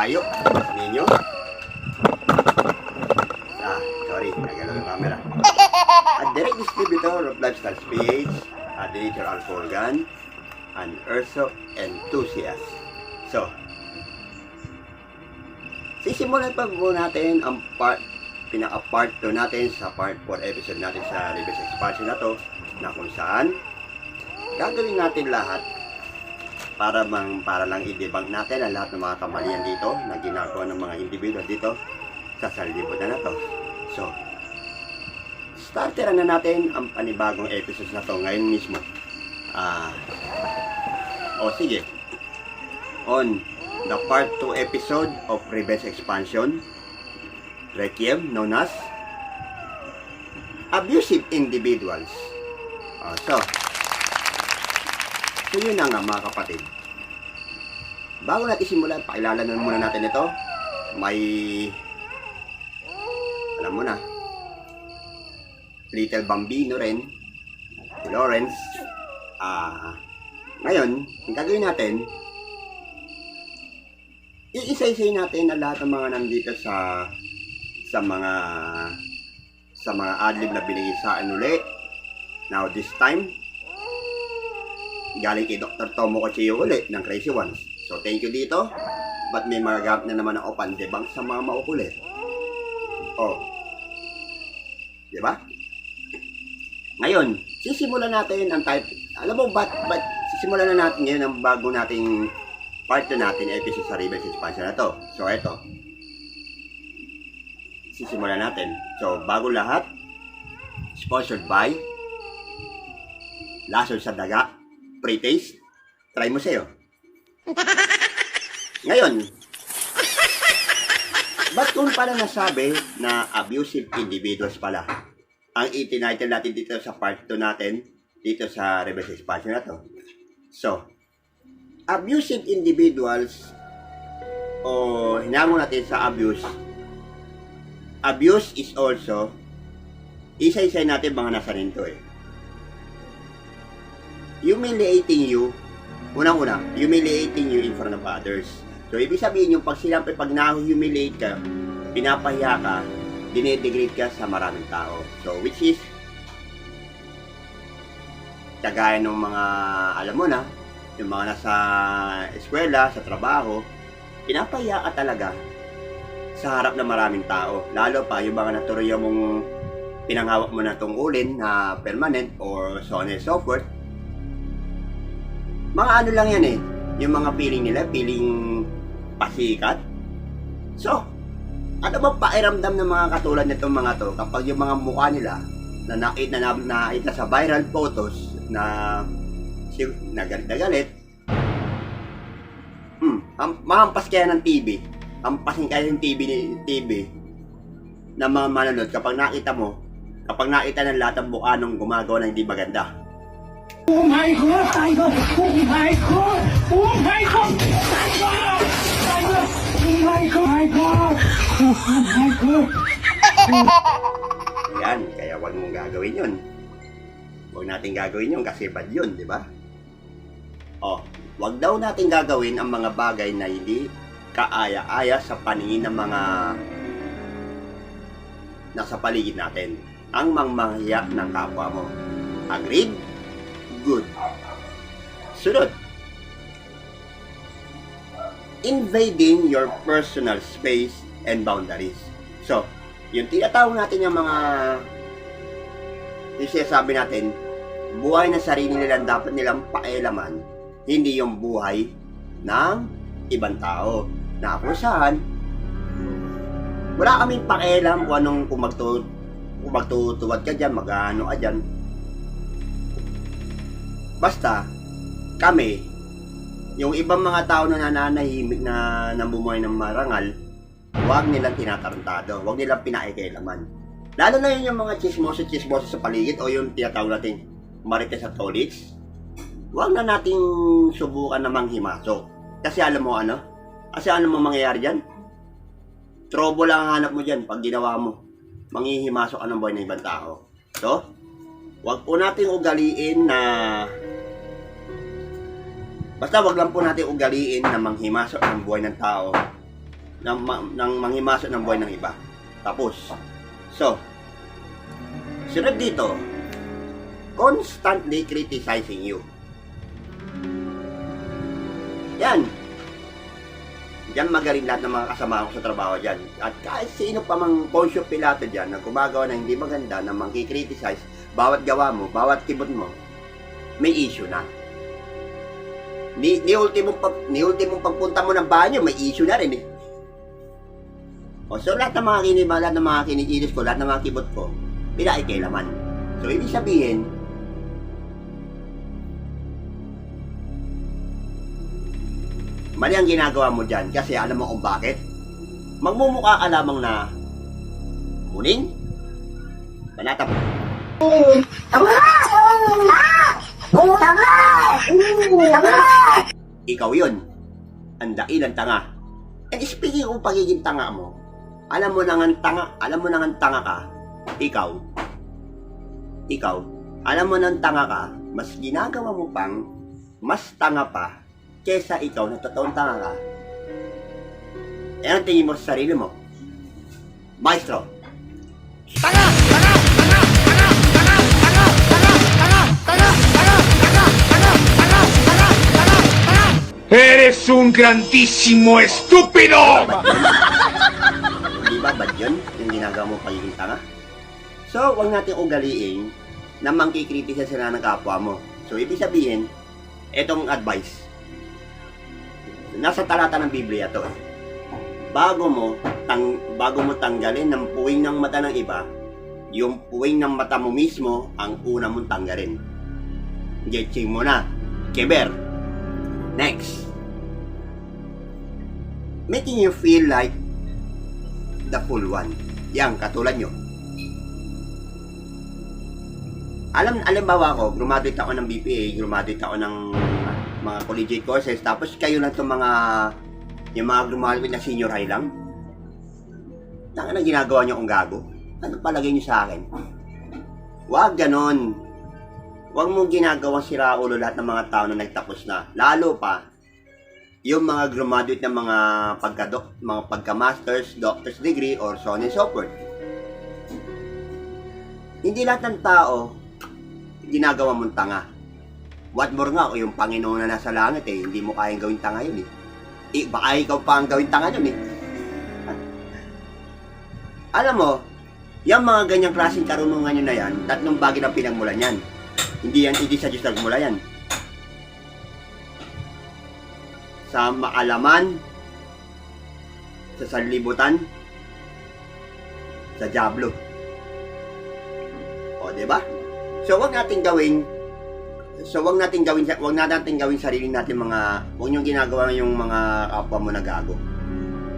tayo. Ninyo. Sorry, nagalaw yung camera. A direct distributor of Lifestyles PH, a Dinitor Alforgan, an Urso enthusiast. So, sisimulan pa po natin ang pinaka-part 2 natin sa part 4 episode natin sa reverse expansion na to, na kung saan gagawin natin lahat para lang i-debunk natin ang lahat ng mga kamalian dito na ginagawa ng mga individual dito sa sanlibutan na to. So, starteran na natin ang panibagong episode na to ngayon mismo. Sige. On the part 2 episode of Revenge Expansion, Requiem, known as Abusive Individuals. So yun na nga mga kapatid. Bago natin simulan, pakilala na muna natin ito. May, alam mo na, Little Bambino rin, si Lawrence. Ngayon, ang gagawin natin, iisa-isay natin ang lahat ng mga nandito sa mga adlib na binigay sa akin uli. Now this time, galing kay Dr. Tomo Kochiyo uli ng Crazy Ones. So thank you dito. But may magagamit na naman ako pan-debunk sa mga maukulit. Diba? Ngayon, sisimulan natin ang type. Alam mo ba't sisimulan na natin ngayon ang bago nating part 2 natin episode sa Revenge Expansion na to. So eto, sisimulan natin. So bago lahat, sponsored by Lason sa Daga, pre-taste, try mo sa'yo. Ngayon, ba't kung pala nasabi na abusive individuals pala ang itinitle natin dito sa part 2 natin dito sa Reverse Expansion na to? So, abusive individuals o hinango natin sa abuse is also isa-isa natin mga nasa rinto humiliating you, unang-una, humiliating you in front of others. So, ibig sabihin yung pag na-humiliate ka, pinapahiya ka, dinedegrade ka sa maraming tao. So, which is, kagaya ng mga, alam mo na, yung mga nasa eskwela, sa trabaho, pinapahiya ka talaga sa harap ng maraming tao. Lalo pa, yung mga naturoy mong pinanghawak mo na tungkulin na permanent or so on and so forth. Mga ano lang yan yung mga feeling nila, feeling pasikat. So, ano ba pairamdam ng mga katulad nitong mga to kapag yung mga mukha nila na nakita sa viral photos na galit na galit, mahampas kaya ng TV, hampasin kaya yung TV na mga manonood kapag nakita ng lahat ng mukha nung gumagawa ng hindi maganda. Oh my God! Tiger! Oh my God! Oh my God! Tiger! Tiger! Oh my God! My God! Oh my God! Yan, kaya wag mong gagawin yun. Huwag natin gagawin yun kasi bad yun, di ba? Wag daw natin gagawin ang mga bagay na hindi kaaya-aya sa paningin ng mga nasa paligid natin. Ang mangmanghiya ng kapwa mo. Agreed? Good. Sunod. Invading your personal space and boundaries. So, yung tinatawag natin yung sinasabi natin, buhay na sarili nila dapat nilang pakialaman, hindi yung buhay ng ibang tao. Na kung saan, wala kaming pakialam kung magtutuwad ka dyan, mag-ano ka dyan. Basta, kami, yung ibang mga tao na nananahimik na namumuhay ng marangal, huwag nilang tinatarantado, huwag nilang pinakikailaman. Lalo na yun yung mga chismoso sa paligid o yung tinatawag natin marites at tolits, huwag na nating subukan na manghimasok. Kasi alam mo mangyayari dyan? Trouble lang ang hanap mo dyan pag ginawa mo. Manghihimasok ka ng buhay ng ibang tao. So, huwag po nating ugaliin na Basta wag lang po natin ugaliin na manghimasok ng buhay ng tao ng manghimasok ng buhay ng iba. Tapos. So, sunod dito, constantly criticizing you. Yan. Diyan magaling lahat ng mga kasama ko sa trabaho dyan. At kahit sino pa mang Poncio Pilato dyan na gumagawa ng hindi maganda, na mangkikriticize, bawat gawa mo, bawat kibot mo, may issue na. Ni ultimong pagpunta mo ng banyo, may issue na rin eh. O, so lahat ng mga kinikilis ko, lahat ng mga kibot ko, pinaikilaman. So, ibig sabihin, mali ang ginagawa mo dyan kasi alam mo kung bakit? Magmumukha ka lamang na muning, panatap. Ikaw yun. Ang dakilang tanga. And speaking kung pagiging tanga mo, alam mo nang tanga ka, ikaw, alam mo nang tanga ka, mas ginagawa mo pang mas tanga pa kesa ikaw na totoong tanga ka. Eh, ang tingin mo sa sarili mo? Maestro. Tanga! Tanga! Tanga! Tanga! Tanga! Tanga! Tanga! Tanga! Tanga! Tanga! Tanga! Tanga! Tanga! Tanga! Tanga! Tanga! Eres un grandísimo estúpido! Di ba bad yun? Yung ginagawa mo pagiging tanga? So, huwag natin ugaliin na mangkikritika sila ng kapwa mo. So, ibig sabihin, etong advice, nasa talata ng Biblia to. Bago mo tanggalin ng puwing ng mata ng iba, yung puwing ng mata mo mismo ang una mong tanggalin. Getching mo na. Keber. Next. Making you feel like the full one. Yang katulad nyo. Alimbawa ko, graduate ako ng BPA, graduate ako ng mga collegiate courses, tapos kayo lang itong yung mga graduate na senior high lang. Tanga na ginagawa nyo kung gago. Ano palagay nyo sa akin? Huwag ganon. Huwag mong ginagawang siraulo lahat ng mga tao na nagtapos na. Lalo pa, yung mga graduate ng mga pagka-masters, doctor's degree, or so on and so forth. Hindi lahat ng tao ginagawa mong tanga. What more nga, o yung Panginoon na nasa langit hindi mo kayang gawin tanga yun baka ikaw pa ang gawin tanga yun Alam mo, yung mga ganyang klaseng karunungan nyo na yan, tatlong bagay na pinagmulan yan. Hindi sa Diyos nagmula yan. Sa maalaman, sa sanlibutan, sa Diablo. O, diba? So, wag natin gawin sarili natin huwag niyong ginagawa yung mga kapwa mo na gago.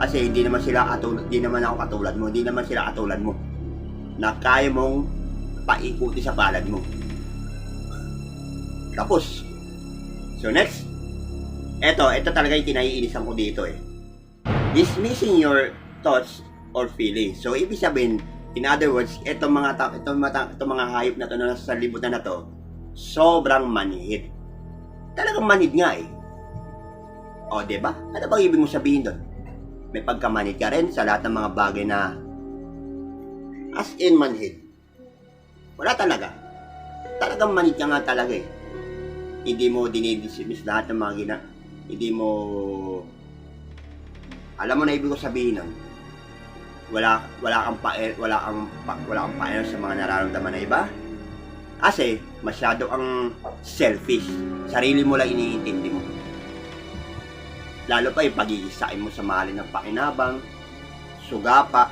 Kasi hindi naman ako katulad mo, hindi naman sila katulad mo na kaya mong paikuti sa palad mo. Tapos. So next, ito talaga yung kinaiinisan ko dito Dismissing your thoughts or feelings. So ibig sabihin, in other words, itong mga hayop na to na nasa libutan na to, sobrang manhid. Talagang manhid nga O, diba? Ano bang ibig mo sabihin doon? May pagkamanhid ka rin sa lahat ng mga bagay na as in manhid. Wala talaga. Talagang manhid ka nga talaga Hindi mo dinidismiss lahat ng mga hindi mo alam mo na ibig ko sabihin nun. Wala kang pakialam sa mga nararamdaman na iba. Kasi masyado ang selfish. Sarili mo lang iniintindi mo. Lalo pa yung pagigisain mo sa mahalin ng pakinabang, sugapa.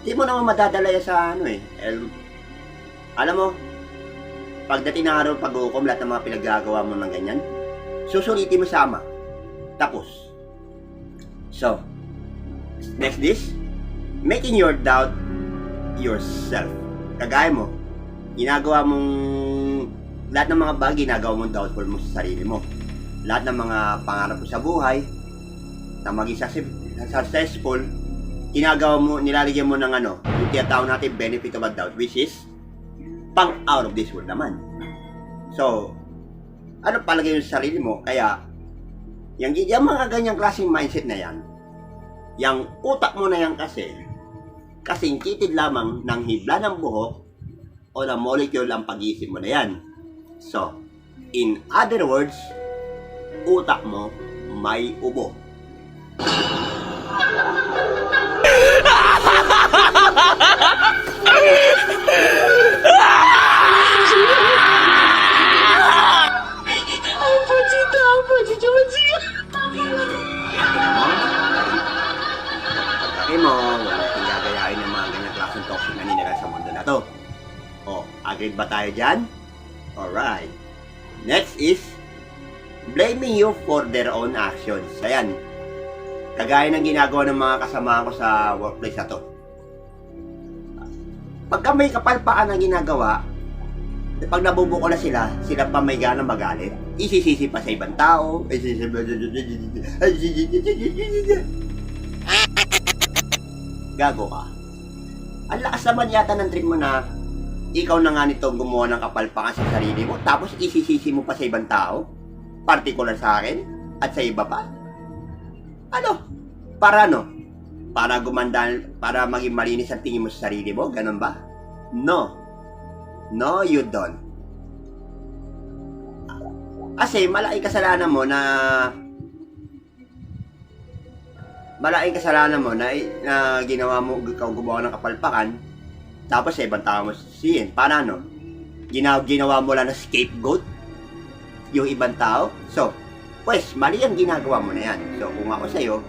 Hindi mo naman madadala sa alam mo, pagdating ng araw pag-uukom, lahat ng mga pinaggagawa mo ng ganyan, susulitin mo sama. Tapos. So, next this, making your doubt yourself. Kagaya mo, ginagawa mong lahat ng mga bagay, ginagawa mong doubtful mo sa sarili mo. Lahat ng mga pangarap mo sa buhay na maging successful, ginagawa mo, nilalagyan mo ng yung tinatawag natin benefit of a doubt, which is pang out of this world naman. So, ano palagay mo sa sarili mo? Kaya Yung mga ganyang klaseng mindset na yan, yung utak mo na yan kasing kitid lamang ng hibla ng buhok o ng molecule ang pag-iisip mo na yan. So, in other words, utak mo may ubo. Pagkaki mo, wala kang gagayain ng mga ganyang klaseng toxic na ninira sa mundo na to. O, agreed ba tayo dyan? Alright. Next is, blaming you for their own actions. Ayan. Kagaya ng ginagawa ng mga kasama ko sa workplace na to. Pagka may kapalpaan na ginagawa, pag nabubuko na sila pa may ganang magalit, isisisi pa sa ibang tao, gago ka. Ang lakas naman yata ng trip mo na ikaw na nga nito gumawa ng kapalpakan sa sarili mo, tapos isisisi mo pa sa ibang tao, particular sa akin, at sa iba pa. Ano? Para ano? Para gumanda, para maging malinis ang tingin mo sa sarili mo? Ganun ba? No. No, you don't. Kasi malaking kasalanan mo na ginawa mo, ikaw gumawa ng kapalpakan, tapos sa ibang tao mo sisihin. Para ano? Ginawa mo lang na scapegoat yung ibang tao. So, pues, mali ang ginagawa mo na yan. So, kung ako sa'yo,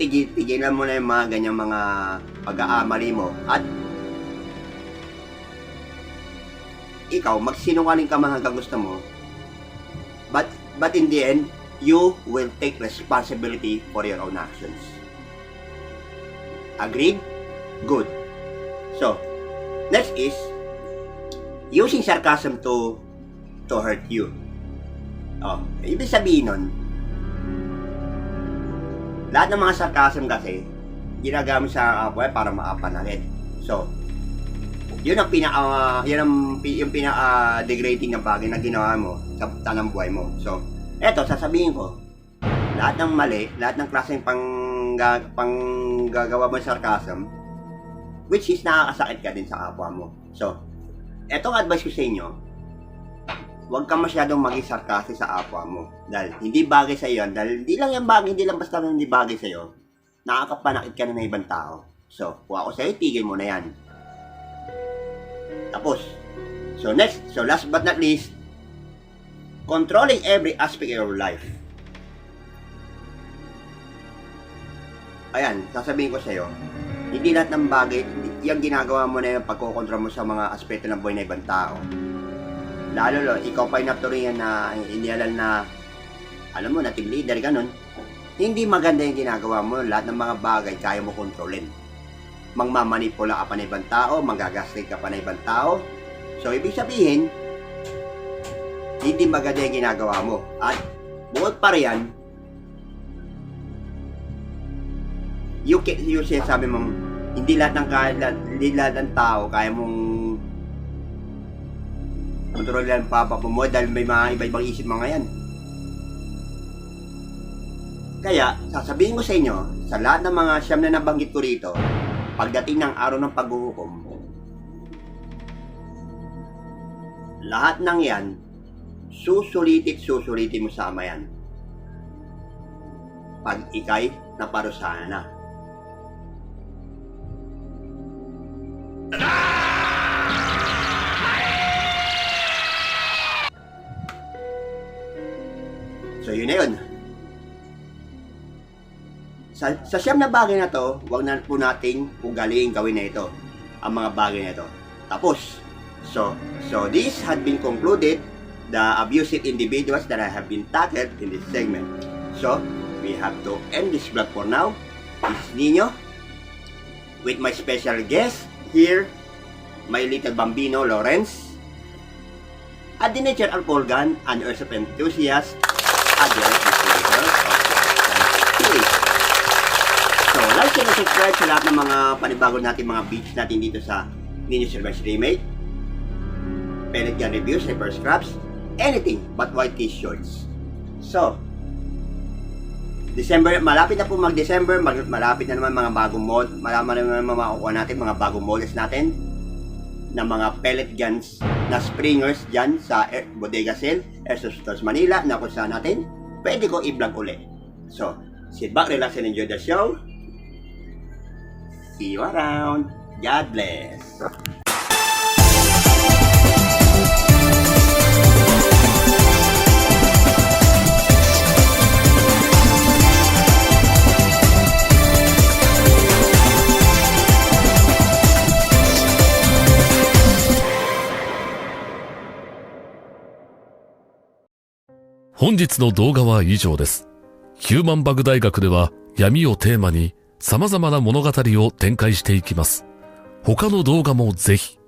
tigilan mo na yung mga ganyang mga pag-aamali mo at ikaw, magsinungaling ka man hanggang gusto mo, but in the end, you will take responsibility for your own actions. Agreed? Good. So, next is using sarcasm to hurt you. Oh, ibig sabihin nun, lahat ng mga sarcasm kasi ginagamit sa kapwa para maapanakit. So, yun ang yung pinaka-degrading na bagay na ginawa mo sa tanang buhay mo. So, eto, sasabihin ko, lahat ng mali, lahat ng klaseng panggagawa mo ng sarcasm, which is nakakasakit ka din sa kapwa mo. So, etong advice ko sa inyo, huwag ka masyadong maging sarcastic sa kapwa mo. Dahil hindi bagay sa iyo, dahil hindi lang basta hindi bagay sa iyo, nakakapanakit ka na ng ibang tao. So, kung ako sa iyo, tigil mo na yan. Tapos, so last but not least, controlling every aspect of your life. Ayan, sasabihin ko sa iyo, hindi lahat ng bagay, yung ginagawa mo na yung pagkokontrol mo sa mga aspeto ng buhay ng ibang tao. Lalo, ikaw pa yung naturingan na inialal na, alam mo, na team leader, ganun. Hindi maganda yung ginagawa mo, lahat ng mga bagay kaya mo kontrolin. Mangmamanipula ka pa ng ibang tao, manggagastig ka pa ng ibang tao. So, ibig sabihin, hindi maganda yung ginagawa mo. At, bukod pa riyan, yung sinasabi mong, hindi lahat ng tao kaya mong kontrolan papa mo dahil may mga iba-ibang isip mga yan. Kaya, sasabihin ko sa inyo, sa lahat ng mga siyam na nabanggit ko rito, pagdating ng araw ng paghuhukom, lahat ng yan, susulitin mo sa Ama yan. Pag ikay naparusahan na. So yun na yun. Sa siyam na bagay na to, huwag na po nating ugaliin gawin na ito. Ang mga bagay na ito. Tapos, so this had been concluded, the abusive individuals that have been tackled in this segment. So, we have to end this vlog for now. This is Nino, with my special guest here, my little bambino, Lawrence, a denatured alcohol an earth of enthusiast, adult distributor of Philippines. So, like and subscribe sa lahat ng mga panibago natin, mga beats natin dito sa Nino Survives Remake, pellet gun reviews, reverse scraps, anything but white t-shirts. So, December, malapit na po mag-December, malapit na naman mga bagong mod, marami na naman makukuha natin, mga bagong models natin na mga pellet guns na springers dyan sa Bodega Sale, Airsoft Stores Manila, na kung saan natin pwede ko i-vlog ulit. So, sit back, relax, and enjoy the show. See you around. God bless.本日の動画は以上です。ヒューマンバグ大学では闇をテーマに様々な物語を展開していきます。他の動画もぜひ。